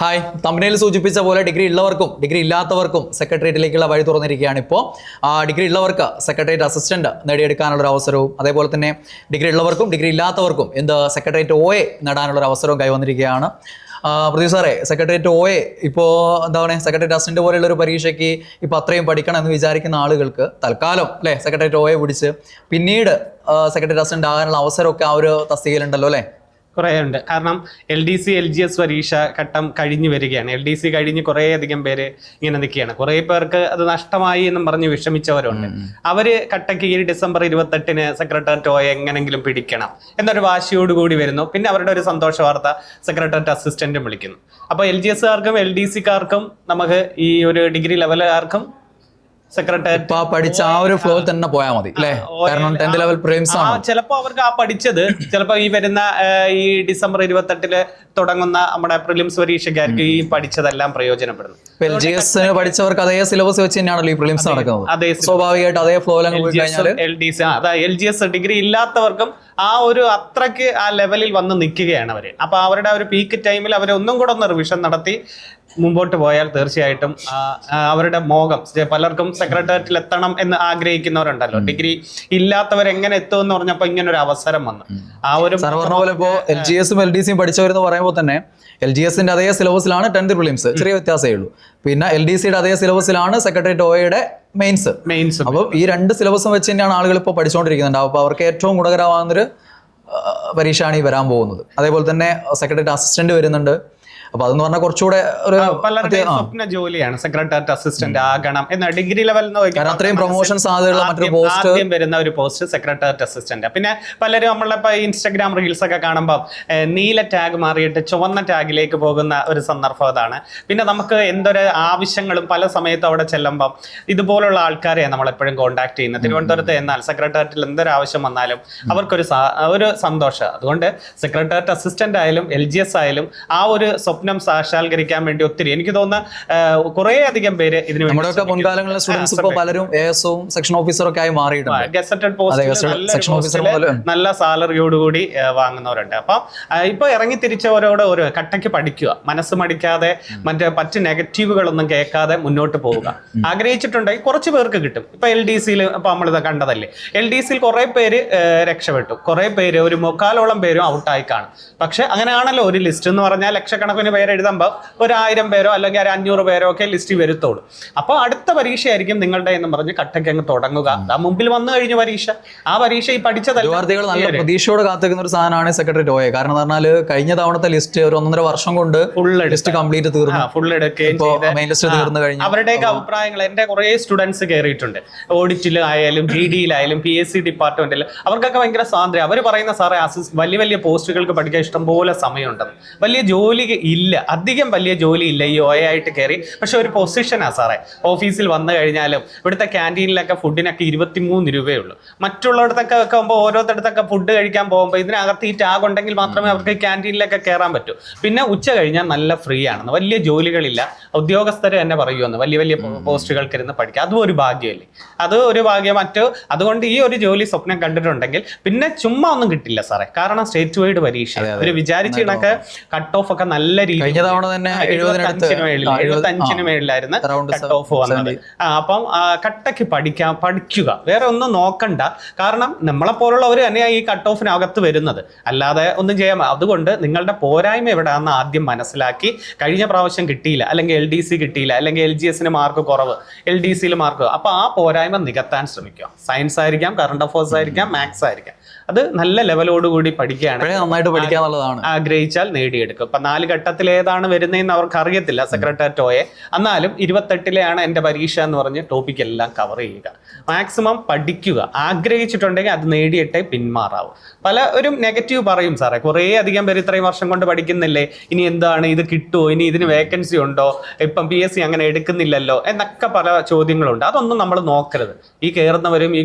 Hi, തമ്പനയിൽ സൂചിപ്പിച്ച പോലെ degree ഉള്ളവർക്കും ഡിഗ്രി ഇല്ലാത്തവർക്കും സെക്രട്ടേറിയറ്റിലേക്കുള്ള വഴി തുറന്നിരിക്കുകയാണ്. ഇപ്പോൾ ഡിഗ്രി ഉള്ളവർക്ക് സെക്രട്ടേറിയറ്റ് അസിസ്റ്റന്റ് നേടിയെടുക്കാനുള്ള ഒരു അവസരവും, അതേപോലെ തന്നെ ഡിഗ്രി ഉള്ളവർക്കും ഡിഗ്രി ഇല്ലാത്തവർക്കും സെക്രട്ടേറിയറ്റ് OA നേടാനുള്ള ഒരു അവസരവും കൈവന്നിരിക്കുകയാണ്. പ്രദീപ് സാറേ, സെക്രട്ടേറിയറ്റ് OA ഇപ്പോൾ എന്താ പറയുക, സെക്രട്ടേറിയറ്റ് അസിസ്റ്റന്റ് പോലെയുള്ള ഒരു പരീക്ഷയ്ക്ക് ഇപ്പോൾ അത്രയും പഠിക്കണം എന്ന് വിചാരിക്കുന്ന ആളുകൾക്ക് തൽക്കാലം സെക്രട്ടേറിയറ്റ് OA പിടിച്ച് പിന്നീട് സെക്രട്ടേറിയറ്റ് അസിസ്റ്റന്റ് ആകാനുള്ള അവസരമൊക്കെ ആ ഒരു തസ്തികയിലുണ്ടല്ലോ അല്ലേ? കുറേ ഉണ്ട്. കാരണം LDC LGS പരീക്ഷ ഘട്ടം കഴിഞ്ഞു വരികയാണ്. LDC കഴിഞ്ഞ് കുറേ അധികം പേര് ഇങ്ങനെ നിൽക്കുകയാണ്. കുറേ പേർക്ക് അത് നഷ്ടമായി എന്നും പറഞ്ഞ് വിഷമിച്ചവരുണ്ട്. അവര് കട്ടക്ക് ഈ ഡിസംബർ 28-ന് സെക്രട്ടേറിയറ്റ് OA എങ്ങനെങ്കിലും പിടിക്കണം എന്നൊരു വാശിയോടുകൂടി വരുന്നു. പിന്നെ അവരുടെ ഒരു സന്തോഷ വാർത്ത, സെക്രട്ടേറിയറ്റ് അസിസ്റ്റന്റും വിളിക്കുന്നു. അപ്പോൾ LGSകാർക്കും LDCക്കാർക്കും നമുക്ക് ഈ ഒരു ഡിഗ്രി ലെവലുകാർക്കും സെക്രട്ടേറിയറ്റ് പഠിച്ച ആ ഒരു ഫ്ലോ തന്നെ പോയാൽ മതി അല്ലേ? കാരണം 10th ലെവൽ പ്രിലിംസ് ആണ്. ചിലപ്പോ അവർക്ക് ആ പഠിച്ചത് ചിലപ്പോ ഈ വരുന്ന ഈ ഡിസംബർ 28-ന് തുടങ്ങുന്ന നമ്മുടെ പ്രിലിംസ് പരീക്ഷയ്ക്കാർക്ക് ഈ പഠിച്ചതെല്ലാം പ്രയോജനപ്പെടുന്നു. LGS പഠിച്ചവർക്ക് അതേ സിലബസ് വെച്ച് തന്നെയാണല്ലോ ഈ പ്രിലിംസ് നടക്കുന്നത്. അതേ സ്വാഭാവികമായിട്ട് അതേ ഫ്ലോ LDC LGS ഡിഗ്രി ഇല്ലാത്തവർക്കും ആ ഒരു അത്രയ്ക്ക് ആ ലെവലിൽ വന്ന് നിൽക്കുകയാണ് അവര്. അപ്പൊ അവരുടെ ഒരു പീക്ക് ടൈമിൽ അവർ ഒന്നും കൂടെ ഒന്ന് റിവിഷൻ നടത്തി മുമ്പോട്ട് പോയാൽ തീർച്ചയായിട്ടും അവരുടെ മോഹം, പലർക്കും സെക്രട്ടേറിയറ്റിൽ എത്തണം എന്ന് ആഗ്രഹിക്കുന്നവരുണ്ടല്ലോ. ഡിഗ്രി ഇല്ലാത്തവർ എങ്ങനെ എത്തും എന്ന് പറഞ്ഞപ്പോ ഇങ്ങനെ ഒരു അവസരം വന്നു. ആ ഒരു പറഞ്ഞ പോലെ ഇപ്പോൾ LGSും LDCയും പഠിച്ചവരെന്ന് പറയുമ്പോൾ തന്നെ LGSന്റെ അതേ സിലബസിലാണ് 10th പ്രിലിംസ്, ചെറിയ വ്യത്യാസമേ ഉള്ളൂ. പിന്നെ LDCയുടെ അതേ സിലബസിലാണ് സെക്രട്ടേറിയറ്റ് OAയുടെ മെയിൻസ്. അപ്പോൾ ഈ രണ്ട് സിലബസും വെച്ച് തന്നെയാണ് ആളുകൾ ഇപ്പോൾ പഠിച്ചുകൊണ്ടിരിക്കുന്നുണ്ട്. അപ്പോൾ അവർക്ക് ഏറ്റവും ഗുണകരമാകുന്നൊരു പരീക്ഷയാണ് ഈ വരാൻ പോകുന്നത്. അതേപോലെ തന്നെ സെക്രട്ടേറിയറ്റ് അസിസ്റ്റന്റ് വരുന്നുണ്ട്. അപ്പൊ അതെന്ന് പറഞ്ഞാൽ കുറച്ചുകൂടെ ഒരു സ്വപ്ന ജോലിയാണ് സെക്രട്ടേറിയറ്റ് അസിസ്റ്റന്റ് ആകണം എന്ന ഡിഗ്രി ലെവൽ അത്രയും പ്രൊമോഷൻ സാധ്യതയുള്ള മറ്റൊരു പോസ്റ്റ് വരുന്ന ഒരു പോസ്റ്റ് സെക്രട്ടേറിയറ്റ് അസിസ്റ്റന്റ്. പിന്നെ പലരും നമ്മളിപ്പോ ഇൻസ്റ്റാഗ്രാം റീൽസ് ഒക്കെ കാണുമ്പോൾ നീല ടാഗ് മാറിയിട്ട് ചുവന്ന ടാഗിലേക്ക് പോകുന്ന ഒരു സന്ദർഭം അതാണ്. പിന്നെ നമുക്ക് എന്തൊരു ആവശ്യങ്ങളും പല സമയത്ത് അവിടെ ചെല്ലുമ്പോൾ ഇതുപോലുള്ള ആൾക്കാരെ നമ്മളെപ്പോഴും കോൺടാക്ട് ചെയ്യുന്നത്. തിരുവനന്തപുരത്ത് എന്നാൽ സെക്രട്ടേറിയറ്റിൽ എന്തൊരു ആവശ്യം വന്നാലും അവർക്കൊരു സന്തോഷം. അതുകൊണ്ട് സെക്രട്ടേറിയറ്റ് അസിസ്റ്റന്റ് ആയാലും LGS ആയാലും ആ ഒരു സ്വപ്നം സാക്ഷാത്കരിക്കാൻ വേണ്ടി ഒത്തിരി, എനിക്ക് തോന്നുന്ന കുറേ അധികം പേര് ഇതിന് നമ്മുടെയൊക്കെ മുൻകാലങ്ങളിലെ സ്റ്റുഡൻസ് ഇപ്പോൾ പലരും ASOയും സെക്ഷൻ ഓഫീസറും ഒക്കെ ആയി മാറിയിട്ടുണ്ട്. ഗസറ്റഡ് പോസ്റ്റ് നല്ല സാലറിയോടുകൂടി വാങ്ങുന്നവരുണ്ട്. അപ്പം ഇപ്പൊ ഇറങ്ങി തിരിച്ചവരോട് ഒരു കട്ടയ്ക്ക് പഠിക്കുക, മനസ്സ് മടിക്കാതെ മറ്റ് നെഗറ്റീവുകളൊന്നും കേൾക്കാതെ മുന്നോട്ട് പോവുക. ആഗ്രഹിച്ചിട്ടുണ്ടെങ്കിൽ കുറച്ച് പേർക്ക് കിട്ടും. ഇപ്പൊ LDCയിൽ ഇപ്പൊ നമ്മളിത് കണ്ടതല്ലേ, LDCയിൽ കുറെ പേര് രക്ഷപ്പെട്ടു, കുറെ പേര് ഒരു 3/4 പേരും ഔട്ടായി കാണും. പക്ഷെ അങ്ങനെയാണല്ലോ ഒരു ലിസ്റ്റ് എന്ന് പറഞ്ഞാൽ, ലക്ഷക്കണക്കിന് പേര് എഴുതുമ്പോൾ ഒരു 1000 പേരോ അല്ലെങ്കിൽ ഒരു 500 പേരോ ഒക്കെ ലിസ്റ്റിൽ വരുത്തുള്ളൂ. അപ്പോൾ അടുത്ത പരീക്ഷയായിരിക്കും നിങ്ങളുടെ എന്ന് പറഞ്ഞ് കട്ടയ്ക്ക് അങ്ങ് തുടങ്ങുക. മുമ്പിൽ വന്നു കഴിഞ്ഞ പരീക്ഷ, ആ പരീക്ഷ ഈ പഠിച്ചതല്ല. വിദ്യാർത്ഥികൾ നല്ല പ്രതീക്ഷയോട് കാത്തിരിക്കുന്ന ഒരു സാധനമാണ് സെക്രട്ടേറിയറ്റ് OA. കാരണം എന്ന് പറഞ്ഞാൽ കഴിഞ്ഞ തവണത്തെ ലിസ്റ്റ് ഒരു 1.5 വർഷം കൊണ്ട് ഫുൾ ലിസ്റ്റ് കംപ്ലീറ്റ് തീർന്നു, ഫുൾ എടുക്കുകയും അവരുടെയൊക്കെ അഭിപ്രായങ്ങൾ എൻ്റെ കുറേ സ്റ്റുഡൻസ് കയറിയിട്ടുണ്ട്. ഓഡിറ്റിലായാലും GD-യിലായാലും PSC ഡിപ്പാർട്ട്മെന്റിൽ അവർക്കൊക്കെ ഭയങ്കര സ്വാതന്ത്ര്യം. അവർ പറയുന്ന സാറേ വലിയ വലിയ പോസ്റ്റുകൾക്ക് പഠിക്കാൻ ഇഷ്ടംപോലെ സമയമുണ്ടെന്ന്. വലിയ ജോലി ഇല്ല, അധികം വലിയ ജോലി ഇല്ല ഈ OA ആയിട്ട് കയറി. പക്ഷെ ഒരു പൊസിഷനാ സാറേ. ഓഫീസിൽ വന്നു കഴിഞ്ഞാലും ഇവിടുത്തെ ക്യാൻറ്റീനിലൊക്കെ ഫുഡിനൊക്കെ 23 രൂപയേ ഉള്ളൂ. മറ്റുള്ളിടത്തൊക്കെ വെക്കുമ്പോൾ ഓരോരുത്തടത്തൊക്കെ ഫുഡ് കഴിക്കാൻ പോകുമ്പോൾ ഇതിനകത്ത് ഈ ടാഗ് ഉണ്ടെങ്കിൽ മാത്രമേ അവർക്ക് ക്യാൻറ്റീനിലൊക്കെ കയറാൻ പറ്റൂ. പിന്നെ ഉച്ച കഴിഞ്ഞാൽ നല്ല ഫ്രീ ആണെന്ന്, വലിയ ജോലികളില്ല, ഉദ്യോഗസ്ഥർ തന്നെ പറയുമെന്ന് വലിയ വലിയ പോസ്റ്റുകൾക്ക് ഇരുന്ന് പഠിക്കുക. അതും ഒരു ഭാഗ്യമല്ലേ, അത് ഒരു ഭാഗ്യം. അതുകൊണ്ട് ഈ ഒരു ജോലി സ്വപ്നം കണ്ടിട്ടുണ്ടെങ്കിൽ പിന്നെ ചുമ്മാ ഒന്നും കിട്ടില്ല സാറേ. കാരണം സ്റ്റേറ്റ് വൈഡ് പരീക്ഷ ഒരു വിചാരിച്ച കണക്ക് കട്ട് ഓഫ് ഒക്കെ നല്ല രീതിയിൽ കഴിഞ്ഞ തവണ തന്നെ 75-ന് മേളിലായിരുന്നു കട്ട് ഓഫ് വന്നത്. അപ്പം കട്ടയ്ക്ക് പഠിക്കുക, വേറെ ഒന്നും നോക്കണ്ട. കാരണം നമ്മളെ പോലുള്ളവർ തന്നെയാണ് ഈ കട്ട് ഓഫിനകത്ത് വരുന്നത്, അല്ലാതെ ഒന്നും ചെയ്യാൻ. അതുകൊണ്ട് നിങ്ങളുടെ പോരായ്മ എവിടെയാണെന്ന് ആദ്യം മനസ്സിലാക്കി, കഴിഞ്ഞ പ്രാവശ്യം കിട്ടിയില്ല, അല്ലെങ്കിൽ LDC കിട്ടിയില്ല, അല്ലെങ്കിൽ LGSന് മാർക്ക് കുറവ്, LDCയിൽ മാർക്ക്, അപ്പൊ ആ പോരായ്മ നികത്താൻ ശ്രമിക്കുക. സയൻസ് ആയിരിക്കാം, കറണ്ട് അഫയേഴ്സ് ആയിരിക്കാം, മാത്സ് ആയിരിക്കാം, അത് നല്ല ലെവലോടുകൂടി പഠിക്കുകയാണ്, നന്നായിട്ട് പഠിക്കാന്നുള്ളതാണ്. ആഗ്രഹിച്ചാൽ നേടിയെടുക്കും. ഇപ്പൊ 4 ഘട്ടത്തിൽ ഏതാണ് വരുന്നതെന്ന് അവർക്ക് അറിയത്തില്ല സെക്രട്ടേറിയറ്റ് OA. എന്നാലും 28-ലെയാണ് എൻ്റെ പരീക്ഷ എന്ന് പറഞ്ഞ് ടോപ്പിക് എല്ലാം കവർ ചെയ്യുക. മാക്സിമം പഠിക്കുക, ആഗ്രഹിച്ചിട്ടുണ്ടെങ്കിൽ അത് നേടിയിട്ടേ പിന്മാറാവും. ഒരു നെഗറ്റീവ് പറയും സാറേ, കുറേ അധികം പേര് ഇത്രയും വർഷം കൊണ്ട് പഠിക്കുന്നില്ലേ, ഇനി എന്താണ്, ഇത് കിട്ടുമോ, ഇനി ഇതിന് വേക്കൻസി ഉണ്ടോ, ഇപ്പം PSC അങ്ങനെ എടുക്കുന്നില്ലല്ലോ എന്നൊക്കെ പല ചോദ്യങ്ങളുണ്ട്. അതൊന്നും നമ്മൾ നോക്കരുത്. ഈ കയറുന്നവരും ഈ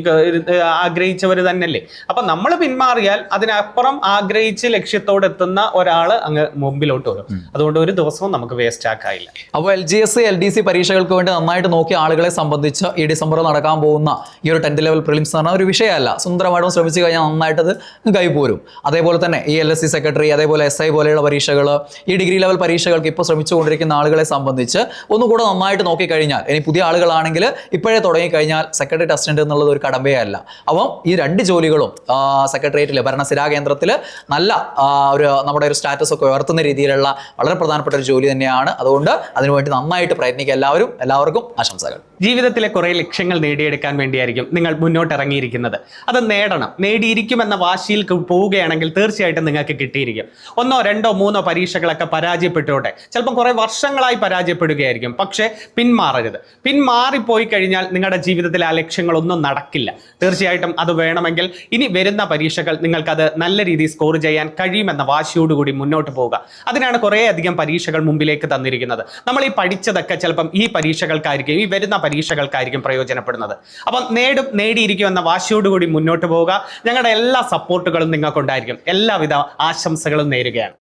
ആഗ്രഹിച്ചവർ തന്നെയല്ലേ. അപ്പം നമ്മൾ നമ്മൾ പിന്മാറിയാൽ അതിനപ്പുറം ആഗ്രഹിച്ച് ലക്ഷ്യത്തോടെത്തുന്ന ഒരാൾ അങ്ങ് മുമ്പിലോട്ട് വരും. അതുകൊണ്ട് ഒരു ദിവസവും നമുക്ക് വേസ്റ്റ് ആക്കാനില്ല. അപ്പോൾ LGS LDC പരീക്ഷകൾക്ക് വേണ്ടി നന്നായിട്ട് നോക്കിയ ആളുകളെ സംബന്ധിച്ച് ഈ ഡിസംബറിൽ നടക്കാൻ പോകുന്ന ഈ ഒരു 10th ലെവൽ പ്രിലിംസ് എന്ന് പറഞ്ഞാൽ ഒരു വിഷയമല്ല. സുന്ദരമായിട്ടും ശ്രമിച്ചു കഴിഞ്ഞാൽ നന്നായിട്ടത് കൈപോരും. അതേപോലെ തന്നെ ഈ LSC സെക്രട്ടറി, അതേപോലെ SI പോലെയുള്ള പരീക്ഷകൾ, ഈ ഡിഗ്രി ലെവൽ പരീക്ഷകൾക്ക് ഇപ്പോൾ ശ്രമിച്ചുകൊണ്ടിരിക്കുന്ന ആളുകളെ സംബന്ധിച്ച് ഒന്നുകൂടെ നന്നായിട്ട് നോക്കിക്കഴിഞ്ഞാൽ, ഇനി പുതിയ ആളുകളാണെങ്കിൽ ഇപ്പോഴേ തുടങ്ങിക്കഴിഞ്ഞാൽ സെക്രട്ടറി അസിസ്റ്റന്റ് എന്നുള്ളത് ഒരു കടമ്പയേ അല്ല. അപ്പം ഈ 2 ജോലികളും സെക്രട്ടേറിയറ്റിൽ, ഭരണസിരാ കേന്ദ്രത്തിൽ നല്ല നമ്മുടെ ഒരു സ്റ്റാറ്റസ് ഒക്കെ ഉയർത്തുന്ന രീതിയിലുള്ള വളരെ പ്രധാനപ്പെട്ട ഒരു ജോലി തന്നെയാണ്. അതുകൊണ്ട് അതിനുവേണ്ടി നന്നായിട്ട് പ്രയത്നിക്കുക എല്ലാവർക്കും ആശംസകൾ. ജീവിതത്തിലെ കുറേ ലക്ഷ്യങ്ങൾ നേടിയെടുക്കാൻ വേണ്ടിയായിരിക്കും നിങ്ങൾ മുന്നോട്ട് ഇറങ്ങിയിരിക്കുന്നത്. അത് നേടിയിരിക്കുമെന്ന വാശിയിൽ പോവുകയാണെങ്കിൽ തീർച്ചയായിട്ടും നിങ്ങൾക്ക് കിട്ടിയിരിക്കും. 1, 2, 3 പരീക്ഷകളൊക്കെ പരാജയപ്പെട്ടോട്ടെ, ചിലപ്പോൾ കുറേ വർഷങ്ങളായി പരാജയപ്പെടുകയായിരിക്കും. പക്ഷേ പിന്മാറരുത്. പിന്മാറിപ്പോയി കഴിഞ്ഞാൽ നിങ്ങളുടെ ജീവിതത്തിൽ ആ ലക്ഷ്യങ്ങളൊന്നും നടക്കില്ല. തീർച്ചയായിട്ടും അത് വേണമെങ്കിൽ ഇനി വരുന്ന പരീക്ഷകൾ നിങ്ങൾക്കത് നല്ല രീതിയിൽ സ്കോർ ചെയ്യാൻ കഴിയുമെന്ന വാശിയോടുകൂടി മുന്നോട്ട് പോവുക. അതിനാണ് കുറേ അധികം പരീക്ഷകൾ മുമ്പിലേക്ക് തന്നിരിക്കുന്നത്. നമ്മൾ ഈ പഠിച്ചതൊക്കെ ചിലപ്പം ഈ പരീക്ഷകൾക്കായിരിക്കും, ഈ വരുന്ന പരീക്ഷകൾക്കായിരിക്കും പ്രയോജനപ്പെടുന്നത്. അപ്പം നേടിയിരിക്കും എന്ന വാശിയോടുകൂടി മുന്നോട്ട് പോവുക. ഞങ്ങളുടെ എല്ലാ സപ്പോർട്ടുകളും നിങ്ങൾക്കുണ്ടായിരിക്കും. എല്ലാവിധ ആശംസകളും നേരുകയാണ്.